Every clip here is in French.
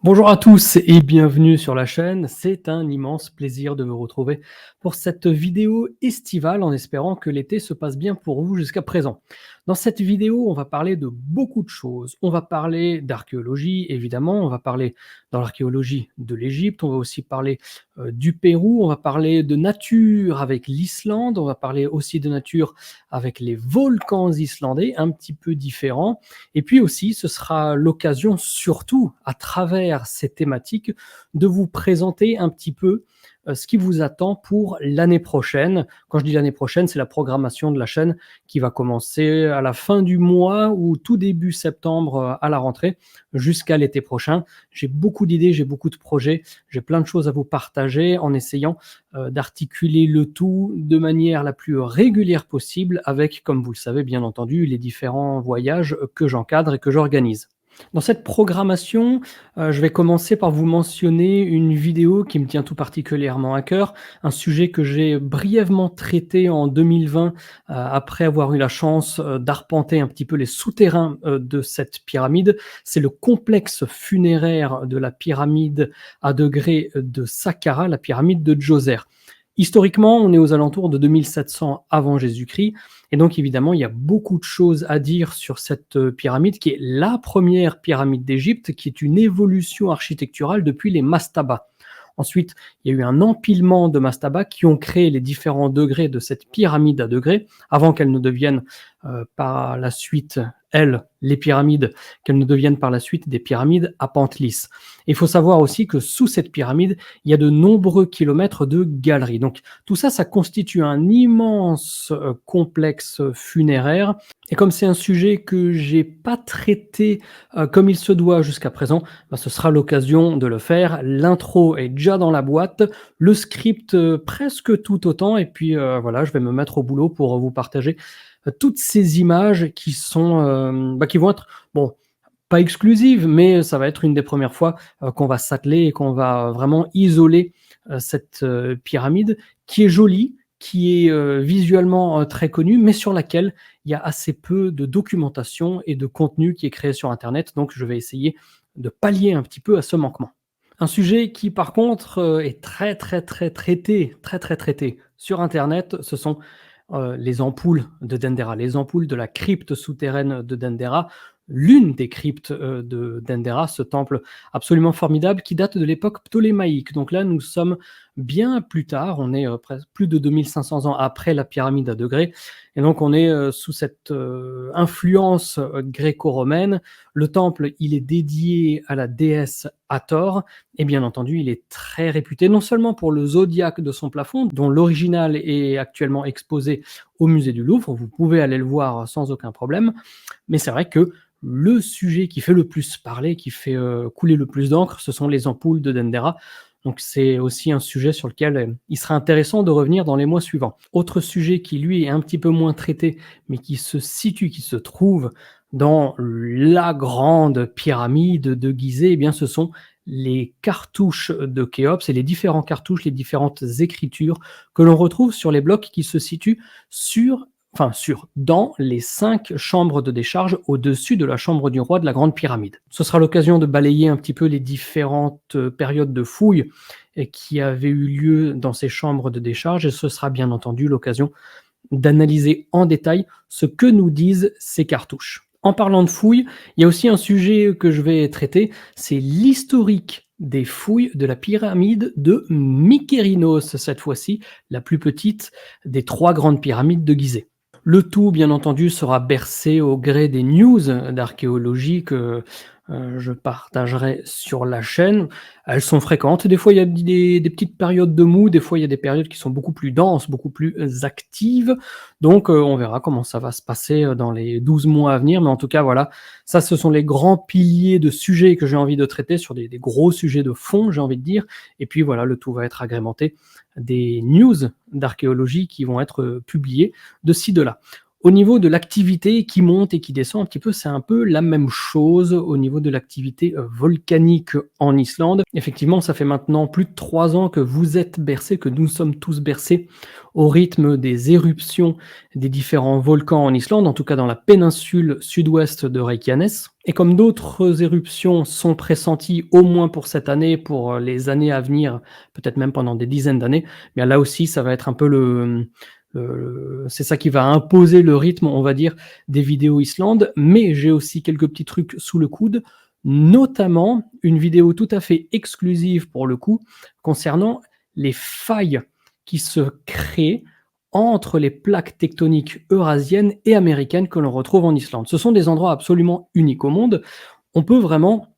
Bonjour à tous et bienvenue sur la chaîne. C'est un immense plaisir de vous retrouver pour cette vidéo estivale en espérant que l'été se passe bien pour vous jusqu'à présent. Dans cette vidéo, on va parler de beaucoup de choses. On va parler d'archéologie, évidemment. On va parler dans l'archéologie de l'Égypte. On va aussi parler du Pérou. On va parler de nature avec l'Islande. On va parler aussi de nature avec les volcans islandais, un petit peu différents. Et puis aussi, ce sera l'occasion, surtout à travers ces thématiques, de vous présenter un petit peu ce qui vous attend pour l'année prochaine. Quand je dis l'année prochaine, c'est la programmation de la chaîne qui va commencer à la fin du mois ou tout début septembre à la rentrée jusqu'à l'été prochain. J'ai beaucoup d'idées, j'ai beaucoup de projets, j'ai plein de choses à vous partager en essayant d'articuler le tout de manière la plus régulière possible avec, comme vous le savez bien entendu, les différents voyages que j'encadre et que j'organise. Dans cette programmation, je vais commencer par vous mentionner une vidéo qui me tient tout particulièrement à cœur, un sujet que j'ai brièvement traité en 2020, après avoir eu la chance, d'arpenter un petit peu les souterrains, de cette pyramide. C'est le complexe funéraire de la pyramide à degrés de Saqqara, la pyramide de Djoser. Historiquement, on est aux alentours de 2700 avant Jésus-Christ et donc évidemment, il y a beaucoup de choses à dire sur cette pyramide qui est la première pyramide d'Égypte, qui est une évolution architecturale depuis les mastabas. Ensuite, il y a eu un empilement de mastabas qui ont créé les différents degrés de cette pyramide à degrés, avant qu'elle ne devienne par la suite, les pyramides, qu'elles ne deviennent par la suite des pyramides à pente lisse. Il faut savoir aussi que sous cette pyramide, il y a de nombreux kilomètres de galeries. Donc tout ça, ça constitue un immense complexe funéraire. Et comme c'est un sujet que j'ai pas traité comme il se doit jusqu'à présent, ce sera l'occasion de le faire. L'intro est déjà dans la boîte, le script presque tout autant, et puis voilà, je vais me mettre au boulot pour vous partager toutes ces images qui sont, qui vont être, bon, pas exclusives, mais ça va être une des premières fois qu'on va s'atteler et qu'on va vraiment isoler cette pyramide qui est jolie, qui est visuellement très connue, mais sur laquelle il y a assez peu de documentation et de contenu qui est créé sur Internet. Donc, je vais essayer de pallier un petit peu à ce manquement. Un sujet qui, par contre, est très traité sur Internet, ce sont les ampoules de Dendera, les ampoules de la crypte souterraine de Dendera, l'une des cryptes de Dendera, ce temple absolument formidable qui date de l'époque ptolémaïque. Donc là, nous sommes bien plus tard, on est plus de 2500 ans après la pyramide à degrés, et donc on est sous cette influence gréco-romaine. Le temple, il est dédié à la déesse Hathor, et bien entendu, il est très réputé, non seulement pour le zodiaque de son plafond, dont l'original est actuellement exposé au musée du Louvre, vous pouvez aller le voir sans aucun problème, mais c'est vrai que le sujet qui fait le plus parler, qui fait couler le plus d'encre, ce sont les ampoules de Dendera. Donc c'est aussi un sujet sur lequel il sera intéressant de revenir dans les mois suivants. Autre sujet qui lui est un petit peu moins traité, mais qui se situe, qui se trouve dans la grande pyramide de Gizeh, eh bien ce sont les cartouches de Khéops et les différents cartouches, les différentes écritures que l'on retrouve sur les blocs qui se situent dans les 5 chambres de décharge au-dessus de la chambre du roi de la Grande Pyramide. Ce sera l'occasion de balayer un petit peu les différentes périodes de fouilles qui avaient eu lieu dans ces chambres de décharge, et ce sera bien entendu l'occasion d'analyser en détail ce que nous disent ces cartouches. En parlant de fouilles, il y a aussi un sujet que je vais traiter, c'est l'historique des fouilles de la pyramide de Mykérinos, cette fois-ci la plus petite des 3 grandes pyramides de Gizeh. Le tout, bien entendu, sera bercé au gré des news d'archéologie que je partagerai sur la chaîne. Elles sont fréquentes. Des fois, il y a des petites périodes de mou. Des fois, il y a des périodes qui sont beaucoup plus denses, beaucoup plus actives. Donc, on verra comment ça va se passer dans les 12 mois à venir. Mais en tout cas, voilà, ça, ce sont les grands piliers de sujets que j'ai envie de traiter sur des gros sujets de fond, j'ai envie de dire. Et puis, voilà, le tout va être agrémenté des news d'archéologie qui vont être publiées de ci, de là. Au niveau de l'activité qui monte et qui descend un petit peu, c'est un peu la même chose au niveau de l'activité, volcanique en Islande. Effectivement, ça fait maintenant plus de 3 ans que vous êtes bercés, que nous sommes tous bercés au rythme des éruptions des différents volcans en Islande, en tout cas dans la péninsule sud-ouest de Reykjanes. Et comme d'autres éruptions sont pressenties au moins pour cette année, pour les années à venir, peut-être même pendant des dizaines d'années, bien là aussi ça va être un peu c'est ça qui va imposer le rythme, on va dire, des vidéos Islande. Mais j'ai aussi quelques petits trucs sous le coude, notamment une vidéo tout à fait exclusive pour le coup, concernant les failles qui se créent entre les plaques tectoniques eurasiennes et américaines que l'on retrouve en Islande. Ce sont des endroits absolument uniques au monde. On peut vraiment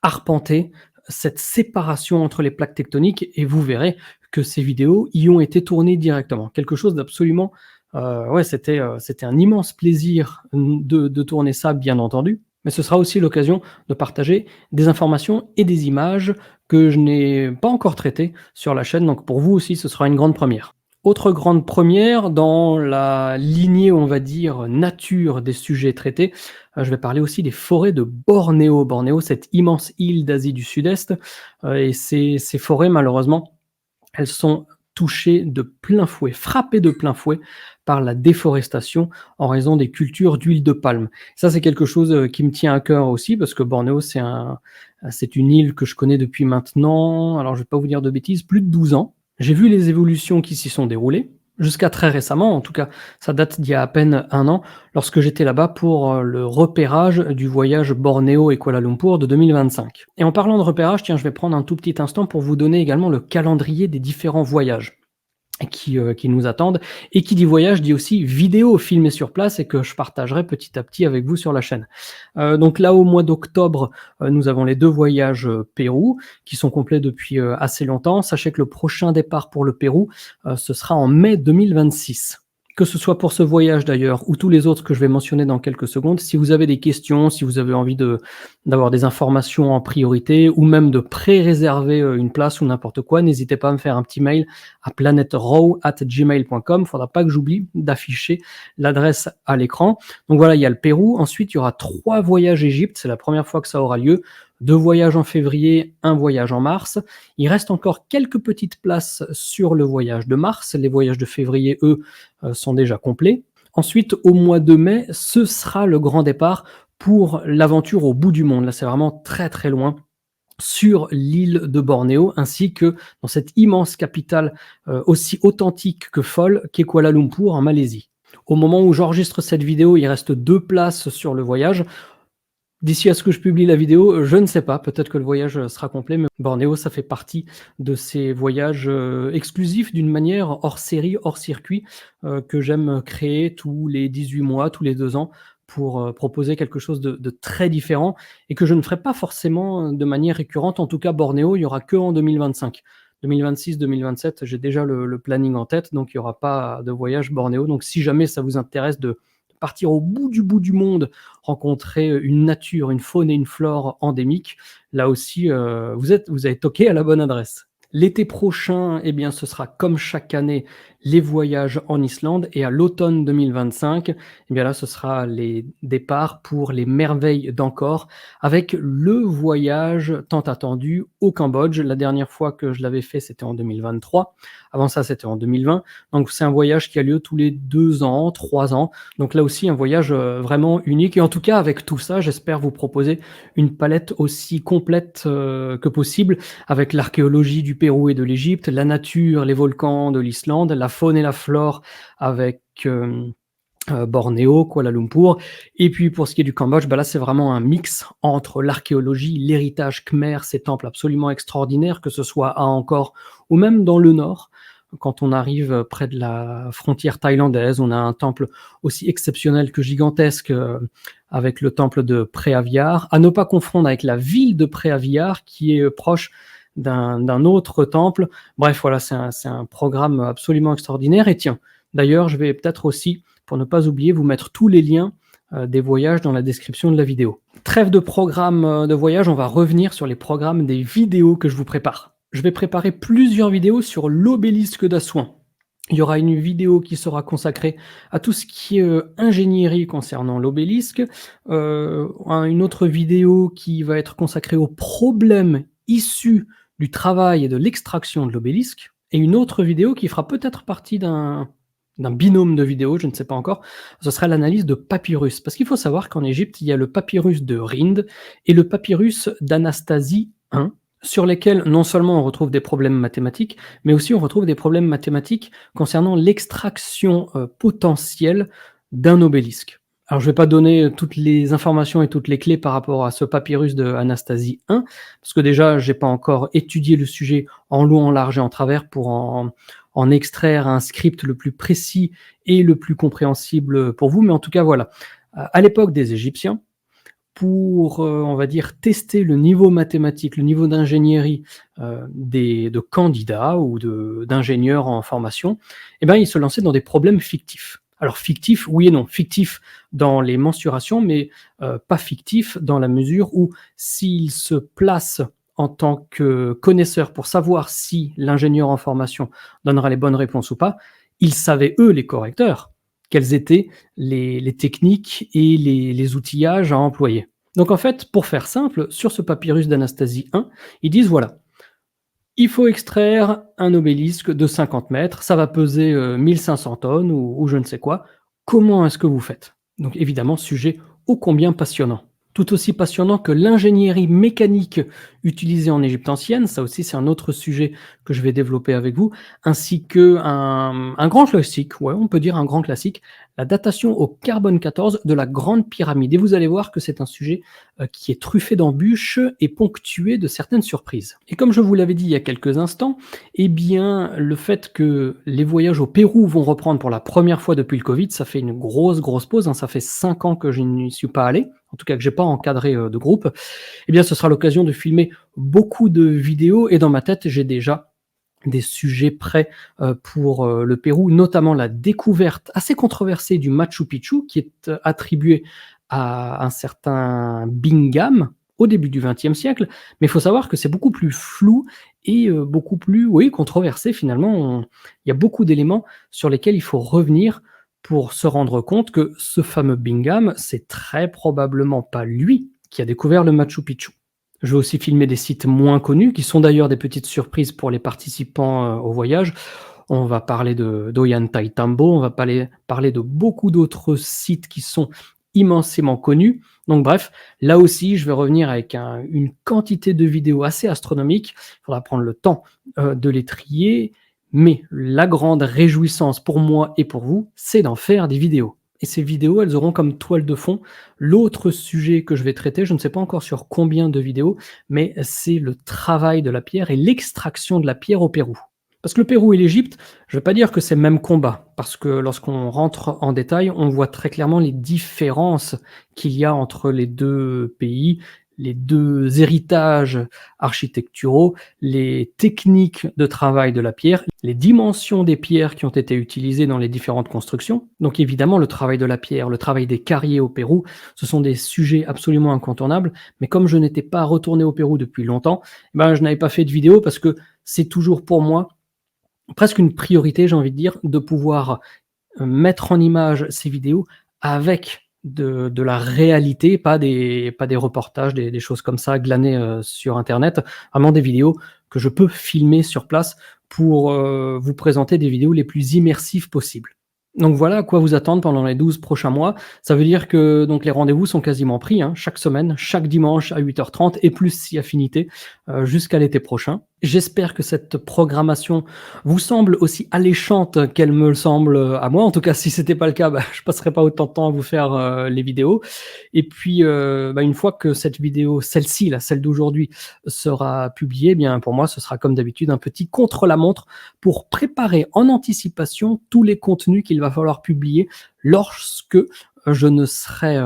arpenter cette séparation entre les plaques tectoniques et vous verrez que ces vidéos y ont été tournées directement. Quelque chose d'absolument... ouais, c'était un immense plaisir de tourner ça, bien entendu. Mais ce sera aussi l'occasion de partager des informations et des images que je n'ai pas encore traitées sur la chaîne. Donc pour vous aussi, ce sera une grande première. Autre grande première, dans la lignée, on va dire, nature des sujets traités, je vais parler aussi des forêts de Bornéo. Bornéo, cette immense île d'Asie du Sud-Est, et ces forêts, malheureusement, elles sont touchées de plein fouet, frappées de plein fouet par la déforestation en raison des cultures d'huile de palme. Ça, c'est quelque chose qui me tient à cœur aussi, parce que Bornéo, c'est une île que je connais depuis maintenant, alors je ne vais pas vous dire de bêtises, plus de 12 ans. J'ai vu les évolutions qui s'y sont déroulées, jusqu'à très récemment, en tout cas, ça date d'il y a à peine 1 an, lorsque j'étais là-bas pour le repérage du voyage Bornéo et Kuala Lumpur de 2025. Et en parlant de repérage, tiens, je vais prendre un tout petit instant pour vous donner également le calendrier des différents voyages qui nous attendent. Et qui dit voyage dit aussi vidéo filmée sur place et que je partagerai petit à petit avec vous sur la chaîne. Donc là, au mois d'octobre, nous avons les 2 voyages Pérou qui sont complets depuis assez longtemps. Sachez que le prochain départ pour le Pérou, ce sera en mai 2026. Que ce soit pour ce voyage d'ailleurs ou tous les autres que je vais mentionner dans quelques secondes, si vous avez des questions, si vous avez envie d'avoir des informations en priorité ou même de pré-réserver une place ou n'importe quoi, n'hésitez pas à me faire un petit mail à planetraw@gmail.com. Il ne faudra pas que j'oublie d'afficher l'adresse à l'écran. Donc voilà, il y a le Pérou. Ensuite, il y aura 3 voyages Égypte. C'est la première fois que ça aura lieu. 2 voyages en février, 1 voyage en mars. Il reste encore quelques petites places sur le voyage de mars. Les voyages de février, eux, sont déjà complets. Ensuite, au mois de mai, ce sera le grand départ pour l'aventure au bout du monde. Là, c'est vraiment très très loin, sur l'île de Bornéo, ainsi que dans cette immense capitale aussi authentique que folle qu'est Kuala Lumpur en Malaisie. Au moment où j'enregistre cette vidéo, il reste 2 places sur le voyage. D'ici à ce que je publie la vidéo, je ne sais pas, peut-être que le voyage sera complet, mais Bornéo, ça fait partie de ces voyages exclusifs d'une manière hors série, hors circuit, que j'aime créer tous les 18 mois, tous les 2 ans, pour proposer quelque chose de très différent et que je ne ferai pas forcément de manière récurrente. En tout cas, Bornéo, il n'y aura que en 2025. 2026-2027, j'ai déjà le planning en tête, donc il n'y aura pas de voyage Bornéo. Donc si jamais ça vous intéresse de partir au bout du monde, rencontrer une nature, une faune et une flore endémiques, là aussi, vous avez toqué à la bonne adresse. L'été prochain, eh bien, ce sera comme chaque année les voyages en Islande, et à l'automne 2025, eh bien là, ce sera les départs pour les merveilles d'Angkor, avec le voyage tant attendu au Cambodge. La dernière fois que je l'avais fait, c'était en 2023. Avant ça, c'était en 2020. Donc, c'est un voyage qui a lieu tous les 2 ans, 3 ans. Donc là aussi, un voyage vraiment unique. Et en tout cas, avec tout ça, j'espère vous proposer une palette aussi complète que possible, avec l'archéologie du Pérou et de l'Égypte, la nature, les volcans de l'Islande, la faune et la flore avec Bornéo, Kuala Lumpur. Et puis pour ce qui est du Cambodge, bah là c'est vraiment un mix entre l'archéologie, l'héritage khmer, ces temples absolument extraordinaires, que ce soit à Angkor ou même dans le nord. Quand on arrive près de la frontière thaïlandaise, on a un temple aussi exceptionnel que gigantesque avec le temple de Preaviar, à ne pas confondre avec la ville de Preaviar qui est proche d'un autre temple. Bref, voilà, c'est un programme absolument extraordinaire. Et tiens, d'ailleurs, je vais peut-être aussi, pour ne pas oublier, vous mettre tous les liens des voyages dans la description de la vidéo. Trêve de programme de voyage, on va revenir sur les programmes des vidéos que je vous prépare. Je vais préparer plusieurs vidéos sur l'obélisque d'Assouan. Il y aura une vidéo qui sera consacrée à tout ce qui est, ingénierie concernant l'obélisque, une autre vidéo qui va être consacrée aux problèmes issus du travail et de l'extraction de l'obélisque et une autre vidéo qui fera peut-être partie d'un binôme de vidéos, je ne sais pas encore. Ce sera l'analyse de papyrus. Parce qu'il faut savoir qu'en Égypte, il y a le papyrus de Rhind et le papyrus d'Anastasie I, sur lesquels non seulement on retrouve des problèmes mathématiques, mais aussi on retrouve des problèmes mathématiques concernant l'extraction potentielle d'un obélisque. Alors je ne vais pas donner toutes les informations et toutes les clés par rapport à ce papyrus de Anastasie I, parce que déjà je n'ai pas encore étudié le sujet en long, en large et en travers pour en extraire un script le plus précis et le plus compréhensible pour vous, mais en tout cas voilà. À l'époque des Égyptiens, pour, on va dire, tester le niveau mathématique, le niveau d'ingénierie de candidats ou d'ingénieurs en formation, eh ben, ils se lançaient dans des problèmes fictifs. Alors fictifs, oui et non. Fictifs dans les mensurations, mais pas fictifs dans la mesure où s'ils se placent en tant que connaisseurs pour savoir si l'ingénieur en formation donnera les bonnes réponses ou pas, ils savaient, eux, les correcteurs, quelles étaient les techniques et les outillages à employer. Donc en fait, pour faire simple, sur ce papyrus d'Anastasie I, ils disent voilà, il faut extraire un obélisque de 50 mètres, ça va peser 1500 tonnes ou je ne sais quoi. Comment est-ce que vous faites? Donc évidemment, sujet ô combien passionnant. Tout aussi passionnant que l'ingénierie mécanique utilisée en Égypte ancienne, ça aussi c'est un autre sujet que je vais développer avec vous, ainsi que un grand classique, ouais, on peut dire un grand classique, la datation au carbone 14 de la Grande Pyramide. Et vous allez voir que c'est un sujet qui est truffé d'embûches et ponctué de certaines surprises. Et comme je vous l'avais dit il y a quelques instants, eh bien, le fait que les voyages au Pérou vont reprendre pour la première fois depuis le Covid, ça fait une grosse pause, hein, ça fait 5 ans que je n'y suis pas allé, en tout cas que j'ai pas encadré de groupe, eh bien ce sera l'occasion de filmer beaucoup de vidéos et dans ma tête, j'ai déjà des sujets prêts pour le Pérou, notamment la découverte assez controversée du Machu Picchu, qui est attribué à un certain Bingham au début du XXe siècle, mais il faut savoir que c'est beaucoup plus flou et beaucoup plus, oui, controversé finalement. Il y a beaucoup d'éléments sur lesquels il faut revenir pour se rendre compte que ce fameux Bingham, c'est très probablement pas lui qui a découvert le Machu Picchu. Je vais aussi filmer des sites moins connus, qui sont d'ailleurs des petites surprises pour les participants au voyage. On va parler d'Ollantaytambo, on va parler de beaucoup d'autres sites qui sont immensément connus. Donc bref, là aussi, je vais revenir avec une quantité de vidéos assez astronomique. Il faudra prendre le temps de les trier, mais la grande réjouissance pour moi et pour vous, c'est d'en faire des vidéos. Et ces vidéos, elles auront comme toile de fond l'autre sujet que je vais traiter. Je ne sais pas encore sur combien de vidéos, mais c'est le travail de la pierre et l'extraction de la pierre au Pérou. Parce que le Pérou et l'Égypte, je ne vais pas dire que c'est le même combat, parce que lorsqu'on rentre en détail, on voit très clairement les différences qu'il y a entre les deux pays, les deux héritages architecturaux, les techniques de travail de la pierre, les dimensions des pierres qui ont été utilisées dans les différentes constructions. Donc évidemment, le travail de la pierre, le travail des carriers au Pérou, ce sont des sujets absolument incontournables. Mais comme je n'étais pas retourné au Pérou depuis longtemps, je n'avais pas fait de vidéo parce que c'est toujours pour moi presque une priorité, j'ai envie de dire, de pouvoir mettre en image ces vidéos avec de la réalité, pas des reportages, des choses comme ça glanés sur internet, vraiment des vidéos que je peux filmer sur place pour vous présenter des vidéos les plus immersives possibles. Donc voilà à quoi vous attendre pendant les 12 prochains mois. Ça veut dire que donc les rendez-vous sont quasiment pris, hein, chaque semaine, chaque dimanche à 8h30 et plus si affinité jusqu'à l'été prochain. J'espère que cette programmation vous semble aussi alléchante qu'elle me le semble à moi. En tout cas, si c'était pas le cas, je passerai pas autant de temps à vous faire les vidéos. Et puis, une fois que cette vidéo, celle-ci, là, celle d'aujourd'hui, sera publiée, eh bien pour moi, ce sera comme d'habitude un petit contre-la-montre pour préparer en anticipation tous les contenus qu'il va falloir publier lorsque je ne serai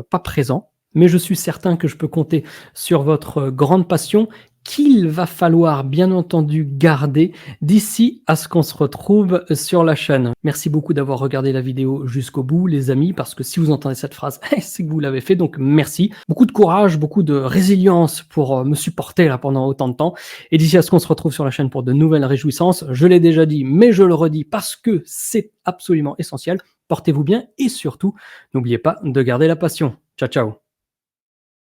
pas présent. Mais je suis certain que je peux compter sur votre grande passion qu'il va falloir bien entendu garder d'ici à ce qu'on se retrouve sur la chaîne. Merci beaucoup d'avoir regardé la vidéo jusqu'au bout les amis, parce que si vous entendez cette phrase, c'est que vous l'avez fait, donc merci. Beaucoup de courage, beaucoup de résilience pour me supporter là pendant autant de temps. Et d'ici à ce qu'on se retrouve sur la chaîne pour de nouvelles réjouissances, je l'ai déjà dit, mais je le redis parce que c'est absolument essentiel. Portez-vous bien et surtout, n'oubliez pas de garder la passion. Ciao, ciao.